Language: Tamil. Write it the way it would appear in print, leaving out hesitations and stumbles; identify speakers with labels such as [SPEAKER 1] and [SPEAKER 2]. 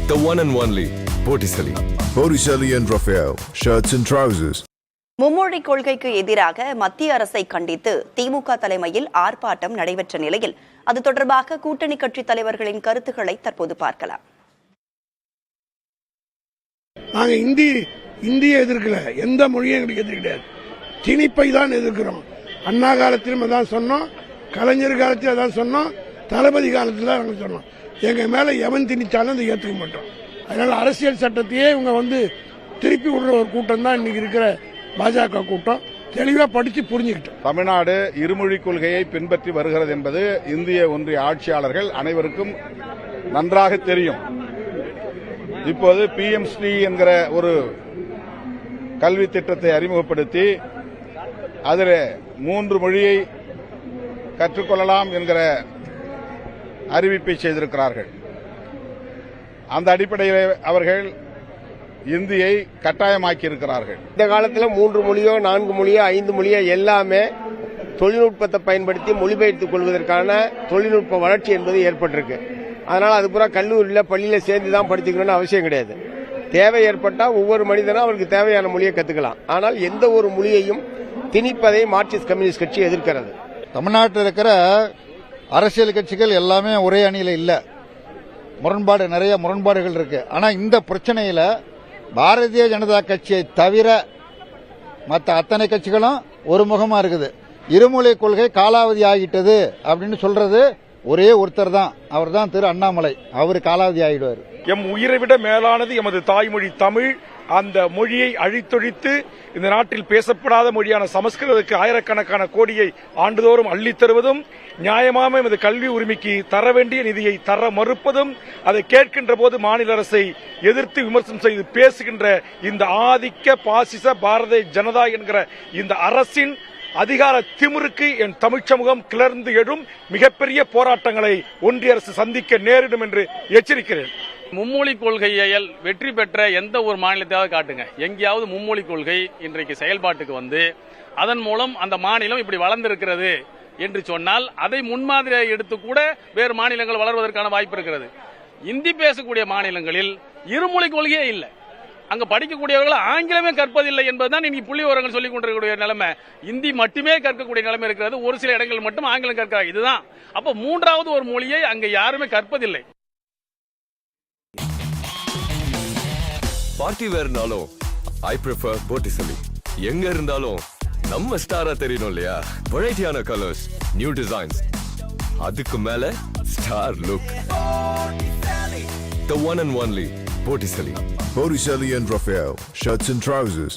[SPEAKER 1] The one and only Botticelli.
[SPEAKER 2] Botticelli and Raphael, shirts and trousers.
[SPEAKER 3] மும்மொழி கொள்கைக்கு எதிராக மத்திய அரசை கண்டித்து திமுக தலைமையில் ஆர்ப்பாட்டம் நடைபெற்ற நிலையில் அது தொடர்பாக கூட்டணி கட்சி தலைவர்களின் கருத்துக்களை தற்போது பார்க்கலாம்.
[SPEAKER 4] நாங்க இந்திய எதிர்க்கல, எந்த மொழியும் எங்களுக்கு எதிர்க்க கிடையாது. திணிப்பை தான் எதிர்க்கிறோம். அண்ணா காலத்திலும் அதான் சொன்னோம், கலைஞர் காலத்தில் அதான் சொன்னோம், தளபதி காலத்தில் நாங்கள் சொன்னோம். எங்க மேல எவன் திணிச்சாலும் அதை ஏற்றுக்க மாட்டோம். அதனால அரசியல் சட்டத்தையே இவங்க திருப்பி விடுற ஒரு கூட்டம் தான் இன்னைக்கு இருக்கிற பாஜக கூட்டம். தெளிவா படிச்சு புரிஞ்சுக்கிட்டோம்.
[SPEAKER 5] தமிழ்நாடு இருமொழி கொள்கையை பின்பற்றி வருகிறது என்பது இந்திய ஒன்றிய ஆட்சியாளர்கள் அனைவருக்கும் நன்றாக தெரியும். இப்போது PMSD என்கிற ஒரு கல்வி திட்டத்தை அறிமுகப்படுத்தி அதில் 3 மொழியை கற்றுக்கொள்ளலாம் என்கிற அறிவிப்பை செய்திருக்கிறார்கள். அந்த அடிப்படையில் அவர்கள் இந்தியை கட்டாயமாக்கி இருக்கிறார்கள்.
[SPEAKER 6] இந்த காலத்தில் 3 மொழியோ 4 மொழியோ 5 மொழியோ எல்லாமே தொழில்நுட்பத்தை பயன்படுத்தி மொழிபெயர்த்துக் கொள்வதற்கான தொழில்நுட்ப வளர்ச்சி என்பது ஏற்பட்டிருக்கு. அதனால் அது பூரா கல்லூரியில் பள்ளியில் சேர்ந்து தான் படிச்சுக்கணும்னு அவசியம் கிடையாது. தேவை ஏற்பட்டால் ஒவ்வொரு மனிதனும் அவருக்கு தேவையான மொழியை கற்றுக்கலாம். ஆனால் எந்த ஒரு மொழியையும் திணிப்பதை மார்க்சிஸ்ட் கம்யூனிஸ்ட் கட்சி எதிர்க்கிறது.
[SPEAKER 7] தமிழ்நாட்டில் இருக்கிற அரசியல் கட்சிகள் எல்லாமே ஒரே அணியில் இல்ல, நிறைய முரண்பாடுகள் இருக்கு. ஆனா இந்த பிரச்சனையில பாரதிய ஜனதா கட்சியை தவிர மற்ற அத்தனை கட்சிகளும் ஒருமுகமா இருக்குது. இருமொழி கொள்கை காலாவதி ஆகிட்டது அப்படின்னு சொல்றது ஒரே ஒருத்தர் தான், அவர் தான் திரு அண்ணாமலை. அவர் காலாவதி ஆகிடுவார்.
[SPEAKER 8] எம் உயிரை விட மேலானது எமது தாய்மொழி தமிழ். அந்த மொழியை அழித்தொழித்து இந்த நாட்டில் பேசப்படாத மொழியான சமஸ்கிருதத்துக்கு ஆயிரக்கணக்கான கோடியை ஆண்டுதோறும் அள்ளித் தருவதும், நியாயமாக எமது கல்வி உரிமைக்கு தர வேண்டிய நிதியை தர மறுப்பதும், அதை கேட்கின்ற போது மாநில அரசை எதிர்த்து விமர்சனம் செய்து பேசுகின்ற இந்த ஆதிக்க பாசிச பாரதிய ஜனதா என்கிற இந்த அரசின் அதிகார திமிருக்கு என் தமிழ் சமூகம் கிளர்ந்து எழும் மிகப்பெரிய போராட்டங்களை ஒன்றிய அரசு சந்திக்க நேரிடும் என்று எச்சரிக்கிறேன்.
[SPEAKER 9] மும்மொழி கொள்கையில் வெற்றி பெற்ற எந்த ஒரு மாநிலத்தையாவது காட்டுங்க. எங்கேயாவது மும்மொழி கொள்கை இன்றைக்கு செயல்பாட்டுக்கு வந்து அதன் மூலம் அந்த மாநிலம் இப்படி வளர்ந்திருக்கிறது என்று சொன்னால் அதை முன்மாதிரியாக எடுத்து கூட வேறு மாநிலங்கள் வளர்வதற்கான வாய்ப்பு இருக்கிறது. இந்தி பேசக்கூடிய மாநிலங்களில் இருமொழி கொள்கையே இல்லை. அங்க படிக்கக்கூடியவர்கள் ஆங்கிலமே கற்பதில்லை என்பதுதான் இன்னைக்கு புள்ளி விவரங்கள் சொல்லிக் கொண்டிருக்கக்கூடிய நிலைமை. இந்தி மட்டுமே கற்கக்கூடிய நிலைமை இருக்கிறது. ஒரு சில இடங்கள் மட்டும் ஆங்கிலம் கற்கிறாங்க. இதுதான். அப்ப மூன்றாவது ஒரு மொழியை அங்க யாருமே கற்பதில்லை.
[SPEAKER 1] பார்ட்டி வேர்னாலும் ஐ ப்ரிஃபர் Botticelli. எங்க இருந்தாலும் நம்ம ஸ்டாரா தெரியணும் இல்லையா? வெரைட்டியான கலர்ஸ், நியூ டிசைன்ஸ், அதுக்கு மேல star look. The one and only Botticelli.
[SPEAKER 2] Botticelli and Raphael, shirts and trousers.